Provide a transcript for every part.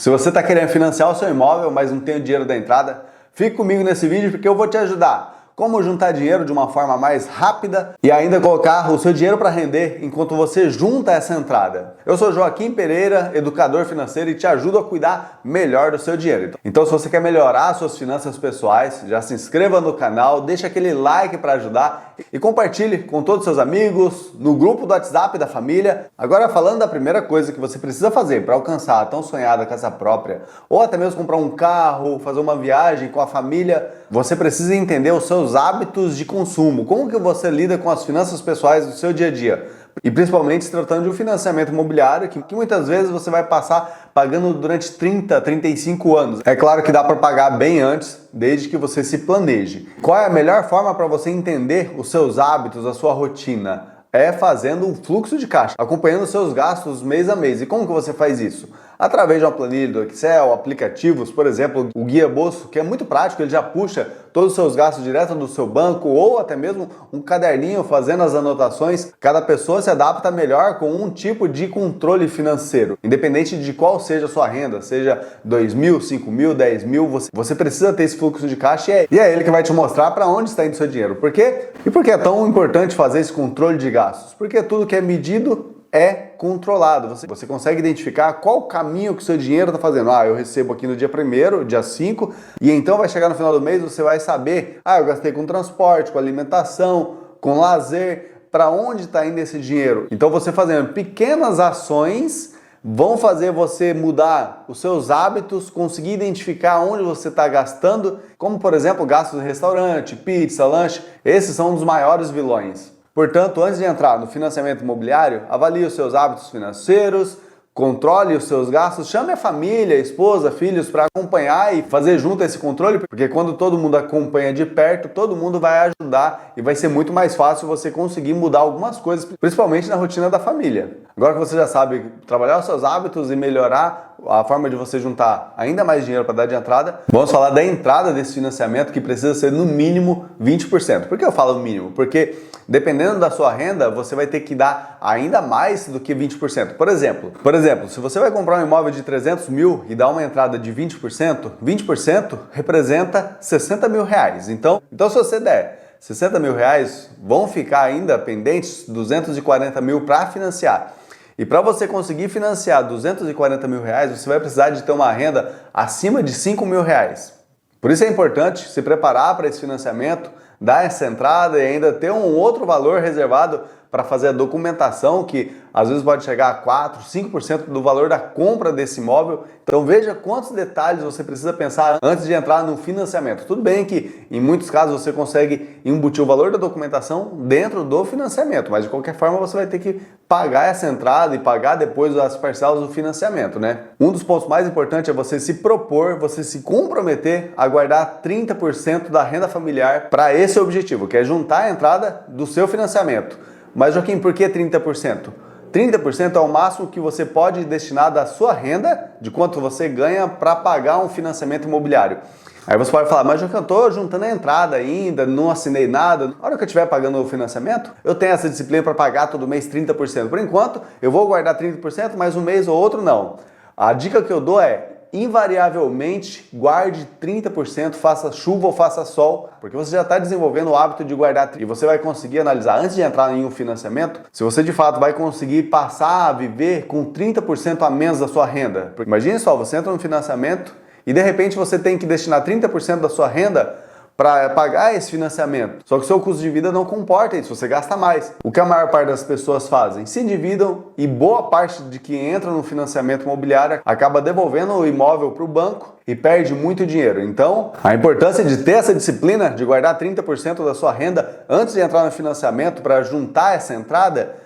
Se você está querendo financiar o seu imóvel, mas não tem o dinheiro da entrada, fique comigo nesse vídeo porque eu vou te ajudar. Como juntar dinheiro de uma forma mais rápida e ainda colocar o seu dinheiro para render enquanto você junta essa entrada. Eu sou Joaquim Pereira, educador financeiro, e te ajudo a cuidar melhor do seu dinheiro. Então, se você quer melhorar suas finanças pessoais, já se inscreva no canal, deixa aquele like para ajudar e compartilhe com todos os seus amigos, no grupo do WhatsApp da família. Agora, falando da primeira coisa que você precisa fazer para alcançar a tão sonhada casa própria, ou até mesmo comprar um carro, fazer uma viagem com a família, você precisa entender os seus hábitos de consumo, como que você lida com as finanças pessoais do seu dia a dia. E principalmente se tratando de um financiamento imobiliário que muitas vezes você vai passar pagando durante 30, 35 anos. É claro que dá para pagar bem antes, desde que você se planeje. Qual é a melhor forma para você entender os seus hábitos, a sua rotina? É fazendo um fluxo de caixa, acompanhando os seus gastos mês a mês. E como que você faz isso? Através de uma planilha do Excel, aplicativos, por exemplo, o Guia Bolso, que é muito prático, ele já puxa todos os seus gastos direto do seu banco, ou até mesmo um caderninho fazendo as anotações. Cada pessoa se adapta melhor com um tipo de controle financeiro. Independente de qual seja a sua renda, seja 2 mil, 5 mil, 10 mil, você precisa ter esse fluxo de caixa e é ele que vai te mostrar para onde está indo o seu dinheiro. Por quê? E por que é tão importante fazer esse controle de gastos? Porque tudo que é medido é controlado. Você consegue identificar qual caminho que o seu dinheiro está fazendo. Eu recebo aqui no dia 1º, dia 5, e então vai chegar no final do mês, você vai saber, eu gastei com transporte, com alimentação, com lazer, para onde está indo esse dinheiro. Então você fazendo pequenas ações vão fazer você mudar os seus hábitos, conseguir identificar onde você está gastando, como por exemplo gastos em restaurante, pizza, lanche. Esses são um dos maiores vilões. Portanto, antes de entrar no financiamento imobiliário, avalie os seus hábitos financeiros, controle os seus gastos, chame a família, esposa, filhos para acompanhar e fazer junto esse controle, porque quando todo mundo acompanha de perto, todo mundo vai ajudar e vai ser muito mais fácil você conseguir mudar algumas coisas, principalmente na rotina da família. Agora que você já sabe trabalhar os seus hábitos e melhorar a forma de você juntar ainda mais dinheiro para dar de entrada, vamos falar da entrada desse financiamento, que precisa ser no mínimo 20%. Por que eu falo mínimo? Porque dependendo da sua renda, você vai ter que dar ainda mais do que 20%. Por exemplo, se você vai comprar um imóvel de 300 mil e dar uma entrada de 20%, 20% representa 60 mil reais. Então se você der 60 mil reais, vão ficar ainda pendentes 240 mil para financiar. E para você conseguir financiar 240 mil reais, você vai precisar de ter uma renda acima de 5 mil reais. Por isso é importante se preparar para esse financiamento, dar essa entrada e ainda ter um outro valor reservado para fazer a documentação, que às vezes pode chegar a 4%, 5% do valor da compra desse imóvel. Então veja quantos detalhes você precisa pensar antes de entrar no financiamento. Tudo bem que em muitos casos você consegue embutir o valor da documentação dentro do financiamento, mas de qualquer forma você vai ter que pagar essa entrada e pagar depois as parcelas do financiamento, né? Um dos pontos mais importantes é você se propor, você se comprometer a guardar 30% da renda familiar para esse objetivo, que é juntar a entrada do seu financiamento. Mas Joaquim, por que 30%? 30% é o máximo que você pode destinar da sua renda, de quanto você ganha, para pagar um financiamento imobiliário. Aí você pode falar, mas Joaquim, eu estou juntando a entrada ainda, não assinei nada. Na hora que eu estiver pagando o financiamento, eu tenho essa disciplina para pagar todo mês 30%. Por enquanto, eu vou guardar 30%, mas um mês ou outro não. A dica que eu dou é, invariavelmente, guarde 30%, faça chuva ou faça sol, porque você já está desenvolvendo o hábito de guardar e você vai conseguir analisar, antes de entrar em um financiamento, se você de fato vai conseguir passar a viver com 30% a menos da sua renda. Porque imagine só, você entra no financiamento e de repente você tem que destinar 30% da sua renda para pagar esse financiamento. Só que o seu custo de vida não comporta isso, você gasta mais. O que a maior parte das pessoas fazem? Se endividam e boa parte de que entra no financiamento imobiliário acaba devolvendo o imóvel para o banco e perde muito dinheiro. Então, a importância de ter essa disciplina de guardar 30% da sua renda antes de entrar no financiamento para juntar essa entrada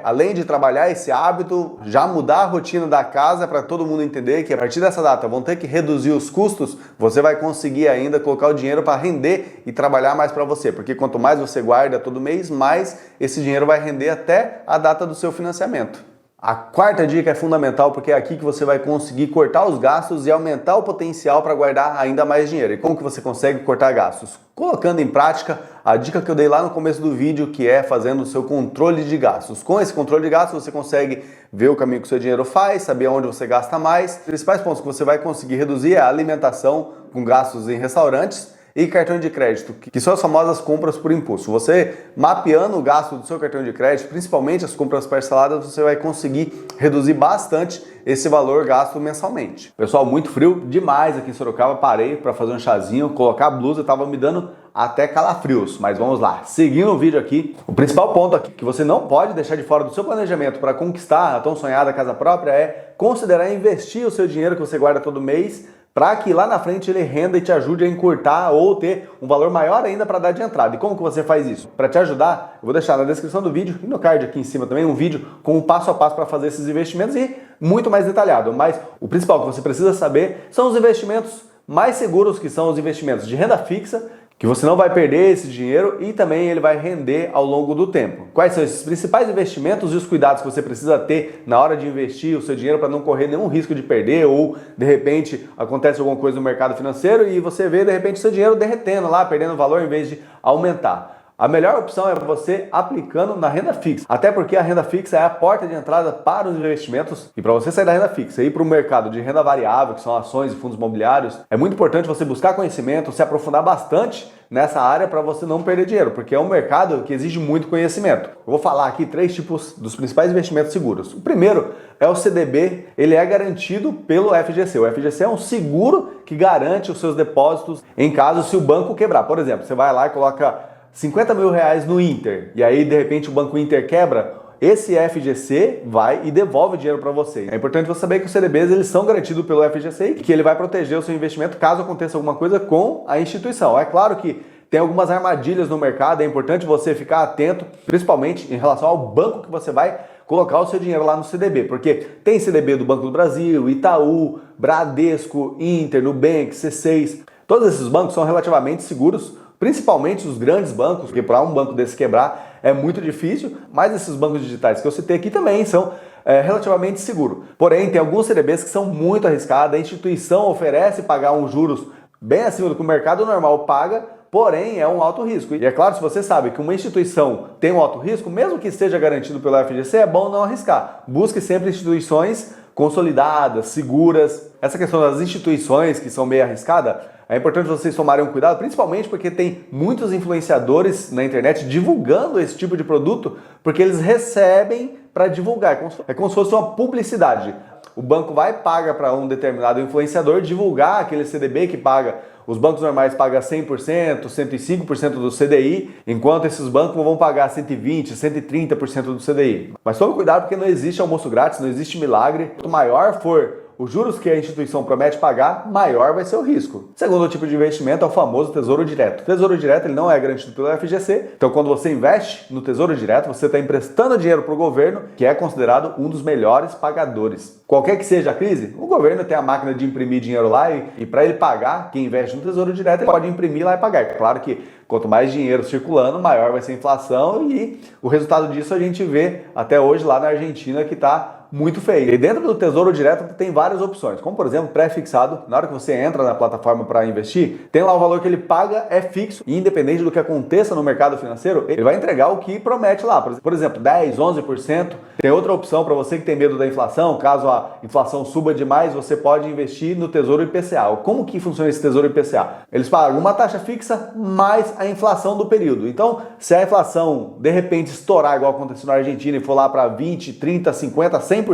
além de trabalhar esse hábito, já mudar a rotina da casa para todo mundo entender que a partir dessa data vão ter que reduzir os custos, você vai conseguir ainda colocar o dinheiro para render e trabalhar mais para você, porque quanto mais você guarda todo mês, mais esse dinheiro vai render até a data do seu financiamento. A quarta dica é fundamental porque é aqui que você vai conseguir cortar os gastos e aumentar o potencial para guardar ainda mais dinheiro. E como que você consegue cortar gastos? Colocando em prática a dica que eu dei lá no começo do vídeo, que é fazendo o seu controle de gastos. Com esse controle de gastos você consegue ver o caminho que o seu dinheiro faz, saber onde você gasta mais. Os principais pontos que você vai conseguir reduzir é a alimentação com gastos em restaurantes e cartão de crédito, que são as famosas compras por impulso. Você mapeando o gasto do seu cartão de crédito, principalmente as compras parceladas, você vai conseguir reduzir bastante esse valor gasto mensalmente. Pessoal, muito frio demais aqui em Sorocaba, parei para fazer um chazinho, colocar a blusa, estava me dando até calafrios, mas vamos lá. Seguindo o vídeo aqui, o principal ponto aqui que você não pode deixar de fora do seu planejamento para conquistar a tão sonhada casa própria é considerar investir o seu dinheiro que você guarda todo mês para que lá na frente ele renda e te ajude a encurtar ou ter um valor maior ainda para dar de entrada. E como que você faz isso? Para te ajudar, eu vou deixar na descrição do vídeo e no card aqui em cima também um vídeo com o passo a passo para fazer esses investimentos e muito mais detalhado. Mas o principal que você precisa saber são os investimentos mais seguros, que são os investimentos de renda fixa, que você não vai perder esse dinheiro e também ele vai render ao longo do tempo. Quais são esses principais investimentos e os cuidados que você precisa ter na hora de investir o seu dinheiro para não correr nenhum risco de perder ou de repente acontece alguma coisa no mercado financeiro e você vê de repente seu dinheiro derretendo lá, perdendo valor em vez de aumentar. A melhor opção é você aplicando na renda fixa, até porque a renda fixa é a porta de entrada para os investimentos e para você sair da renda fixa e ir para o mercado de renda variável, que são ações e fundos imobiliários, é muito importante você buscar conhecimento, se aprofundar bastante nessa área para você não perder dinheiro, porque é um mercado que exige muito conhecimento. Eu vou falar aqui 3 tipos dos principais investimentos seguros. O primeiro é o CDB, ele é garantido pelo FGC. O FGC é um seguro que garante os seus depósitos em caso se o banco quebrar. Por exemplo, você vai lá e coloca 50 mil reais no Inter, e aí de repente o Banco Inter quebra, esse FGC vai e devolve o dinheiro para você. É importante você saber que os CDBs eles são garantidos pelo FGC e que ele vai proteger o seu investimento caso aconteça alguma coisa com a instituição. É claro que tem algumas armadilhas no mercado, é importante você ficar atento, principalmente em relação ao banco que você vai colocar o seu dinheiro lá no CDB, porque tem CDB do Banco do Brasil, Itaú, Bradesco, Inter, Nubank, C6, todos esses bancos são relativamente seguros, principalmente os grandes bancos, porque para um banco desse quebrar é muito difícil, mas esses bancos digitais que eu citei aqui também são relativamente seguros. Porém, tem alguns CDBs que são muito arriscados, a instituição oferece pagar uns juros bem acima do que o mercado normal paga, porém é um alto risco. E é claro, se você sabe que uma instituição tem um alto risco, mesmo que esteja garantido pelo FGC, é bom não arriscar. Busque sempre instituições consolidadas, seguras. Essa questão das instituições que são meio arriscadas, é importante vocês tomarem um cuidado, principalmente porque tem muitos influenciadores na internet divulgando esse tipo de produto, porque eles recebem para divulgar. É como se fosse uma publicidade. O banco vai paga para um determinado influenciador divulgar aquele CDB que paga. Os bancos normais pagam 100%, 105% do CDI, enquanto esses bancos vão pagar 120%, 130% do CDI. Mas tome cuidado porque não existe almoço grátis, não existe milagre. Quanto maior for os juros que a instituição promete pagar, maior vai ser o risco. Segundo tipo de investimento é o famoso Tesouro Direto. O Tesouro Direto ele não é garantido pelo FGC, então quando você investe no Tesouro Direto, você está emprestando dinheiro para o governo, que é considerado um dos melhores pagadores. Qualquer que seja a crise, o governo tem a máquina de imprimir dinheiro lá e para ele pagar, quem investe no Tesouro Direto, ele pode imprimir lá e pagar. Claro que quanto mais dinheiro circulando, maior vai ser a inflação e o resultado disso a gente vê até hoje lá na Argentina que está muito feio. E dentro do Tesouro Direto tem várias opções, como por exemplo pré-fixado. Na hora que você entra na plataforma para investir, tem lá o valor que ele paga, é fixo e independente do que aconteça no mercado financeiro, ele vai entregar o que promete lá. Por exemplo, 10, 11%. Tem outra opção para você que tem medo da inflação, caso a inflação suba demais, você pode investir no Tesouro IPCA. Como que funciona esse Tesouro IPCA? Eles pagam uma taxa fixa mais a inflação do período. Então, se a inflação de repente estourar igual aconteceu na Argentina e for lá para 20, 30, 50, 100%,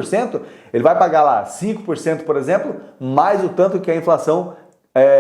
ele vai pagar lá 5%, por exemplo, mais o tanto que a inflação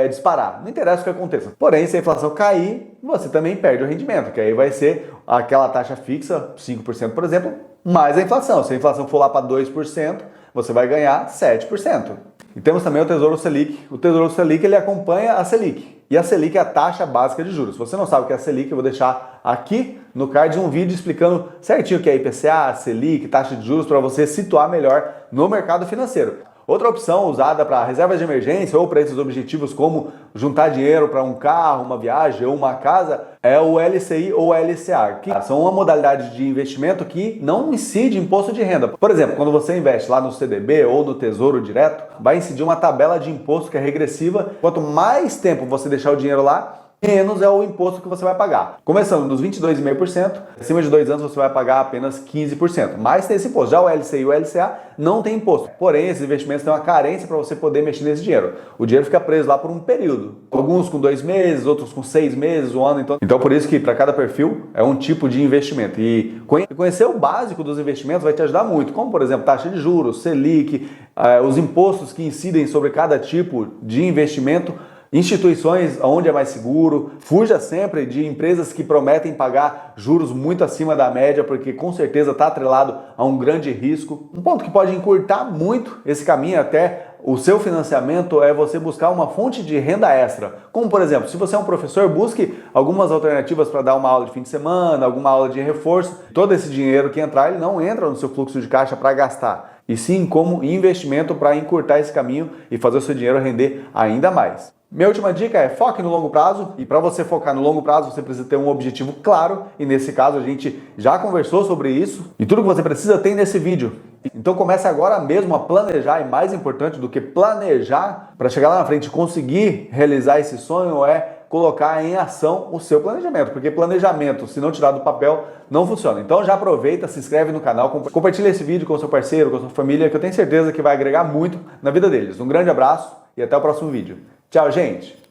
disparar. Não interessa o que aconteça. Porém, se a inflação cair, você também perde o rendimento, que aí vai ser aquela taxa fixa, 5%, por exemplo, mais a inflação. Se a inflação for lá para 2%, você vai ganhar 7%. E temos também o Tesouro Selic. O Tesouro Selic ele acompanha a Selic. E a Selic é a taxa básica de juros. Se você não sabe o que é a Selic, eu vou deixar aqui no card um vídeo explicando certinho o que é IPCA, Selic, taxa de juros, para você situar melhor no mercado financeiro. Outra opção usada para reservas de emergência ou para esses objetivos como juntar dinheiro para um carro, uma viagem ou uma casa é o LCI ou LCA, que são uma modalidade de investimento que não incide imposto de renda. Por exemplo, quando você investe lá no CDB ou no Tesouro Direto, vai incidir uma tabela de imposto que é regressiva. Quanto mais tempo você deixar o dinheiro lá, menos é o imposto que você vai pagar. Começando dos 22,5%, acima de 2 anos você vai pagar apenas 15%. Mas tem esse imposto. Já o LCI e o LCA não tem imposto. Porém, esses investimentos têm uma carência para você poder mexer nesse dinheiro. O dinheiro fica preso lá por um período. Alguns com 2 meses, outros com 6 meses, um ano. Então por isso que para cada perfil é um tipo de investimento. E conhecer o básico dos investimentos vai te ajudar muito. Como, por exemplo, taxa de juros, Selic, os impostos que incidem sobre cada tipo de investimento, instituições onde é mais seguro. Fuja sempre de empresas que prometem pagar juros muito acima da média, porque com certeza está atrelado a um grande risco. Um ponto que pode encurtar muito esse caminho até o seu financiamento é você buscar uma fonte de renda extra. Como, por exemplo, se você é um professor, busque algumas alternativas para dar uma aula de fim de semana, alguma aula de reforço. Todo esse dinheiro que entrar, ele não entra no seu fluxo de caixa para gastar, e sim como investimento para encurtar esse caminho e fazer o seu dinheiro render ainda mais. Minha última dica é foque no longo prazo, e para você focar no longo prazo você precisa ter um objetivo claro, e nesse caso a gente já conversou sobre isso, e tudo que você precisa tem nesse vídeo. Então comece agora mesmo a planejar, e mais importante do que planejar, para chegar lá na frente e conseguir realizar esse sonho é colocar em ação o seu planejamento, porque planejamento, se não tirar do papel, não funciona. Então já aproveita, se inscreve no canal, compartilha esse vídeo com o seu parceiro, com a sua família, que eu tenho certeza que vai agregar muito na vida deles. Um grande abraço e até o próximo vídeo. Tchau, gente!